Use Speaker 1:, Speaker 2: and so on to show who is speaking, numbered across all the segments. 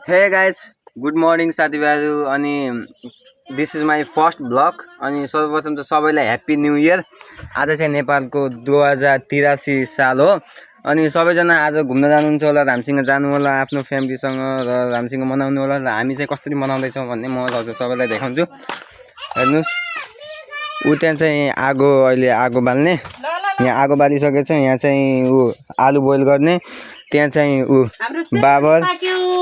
Speaker 1: Hey guys, good morning साथीभाइहरु अनि this is my first blog अनि सर्वप्रथम त सबैलाई ह्याप्पी न्यू इयर। आज चाहिँ नेपालको 2083 साल हो अनि सबैजना आज घुम्न जानुहुन्छ होला, रामसिंह जानु होला आफ्नो फ्यामिलीसँग र रामसिंह मनाउनु होला र हामी चाहिँ कसरी मनाउँदैछौँ भन्ने म हजुर सबैलाई देखाउँछु। हेर्नुस् उ त्यहाँ चाहिँ आगो अहिले आगो बाल्ने, यहाँ आगो बालिसकेछ, यहाँ चाहिँ उ आलु बोइल गर्ने, त्यहाँ चाहिँ उ बाबर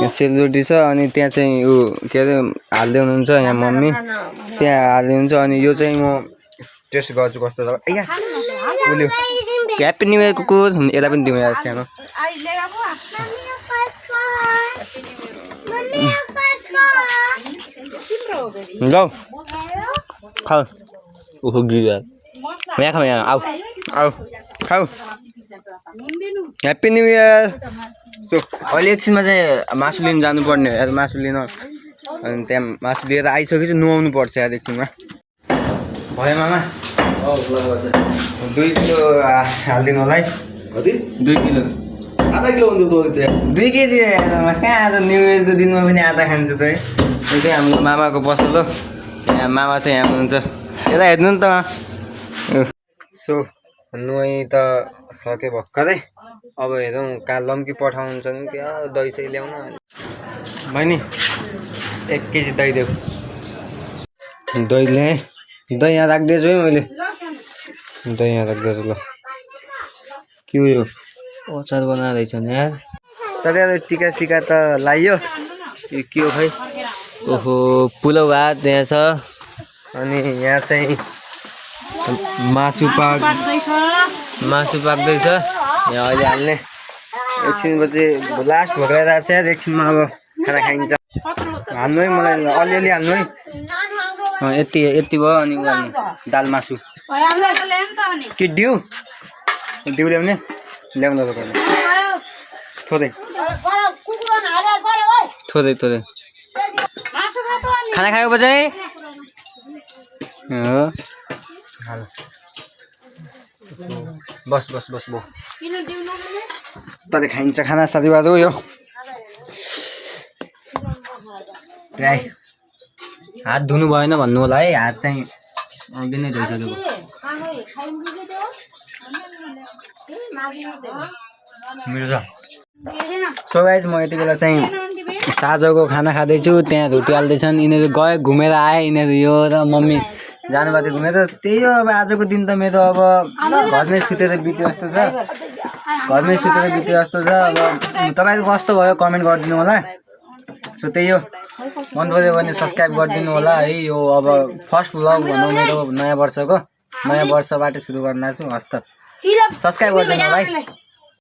Speaker 1: यहाँ सेलरोटी छ अनि त्यहाँ चाहिँ उ के अरे हाल्दै हुनुहुन्छ यहाँ मम्मी त्यहाँ हाल्दै हुन्छ अनि यो चाहिँ म टेस्ट गर्छु कस्तो छ। या बोल्यो ह्याप्पी न्यू इयर कुकुर यसलाई पनि दिउँ यार सानो। लौ खाऊ ओहो गिर यहाँ खाऊ यहाँ आऊ आऊ खाऊ ह्याप्पी न्यू इयर। अहिले एकछिनमा चाहिँ मासु लिन जानुपर्ने यार, मासु लिन अनि त्यहाँ मासु लिएर आइसकेपछि नुहाउनु पर्छ यार एकछिनमा। भयो मामा 2 किलो हालिदिनु होला है। कति 2 किलो आधा किलो हुन्छ 2 केजी कहाँ आज न्यु इयरको दिनमा पनि आधा खान्छु त है। यो चाहिँ हाम्रो मामाको पसल हो, यहाँ मामा चाहिँ यहाँ हुनुहुन्छ, यता हेर्नु नि त। सो नुहाइ त सके भर्खरै, अब हेरौँ कहाँ लम्की पठाउँछ नि क्या दही सही ल्याउन। बहिनी 1 केजी दही देऊ। दही ल्याएँ, दही यहाँ राखिदिएछु है मैले, दही यहाँ राखिदिएछु ल। के हो यो अचार बनाएर रहेछ नि यार। साथै टिका सिका त लाइयो, यो के हो खै। ओहो पुलाउ भात यहाँ छ अनि यहाँ चाहिँ मासु पाक्दैछ यहाँ अहिले हाल्ने। एकछिनपछि लास्ट भोकाइरहेको छ यार, एकछिनमा अब खाना खाइन्छ। हाल्नु है मलाई अलिअलि हाल्नु है। यति भयो अनि दाल मासु के डिउ ल्याउने ल्याउनु त थोरै थोरै थोरै खाना खायो बजाइ बस बस बस बो तले खाइन्छ खाना साथीभाइहरु। यो हात धुनु भएन भन्नु होला है, हात चाहिँ अघि नै धोइसकेको। सो गाइस म यति बेला चाहिँ साँझको खाना खाँदैछु, त्यहाँ रोटी हाल्दैछन्। यिनीहरू गए घुमेर आए, यिनीहरू यो र मम्मी जानुभएको थियो घुमेर। त्यही हो अब आजको दिन त मेरो अब घरमै सुतेर बित्यो जस्तो छ, घरमै सुतेर बित्यो जस्तो छ। अब तपाईँको कस्तो भयो कमेन्ट गरिदिनु होला। सो त्यही हो, मन पऱ्यो भने सब्सक्राइब गरिदिनु होला है। यो अब फर्स्ट भ्लग भनौँ मेरो नयाँ वर्षको, नयाँ वर्षबाट सुरु गर्न छु। हस् त सब्सक्राइब गरिदिनु होला है।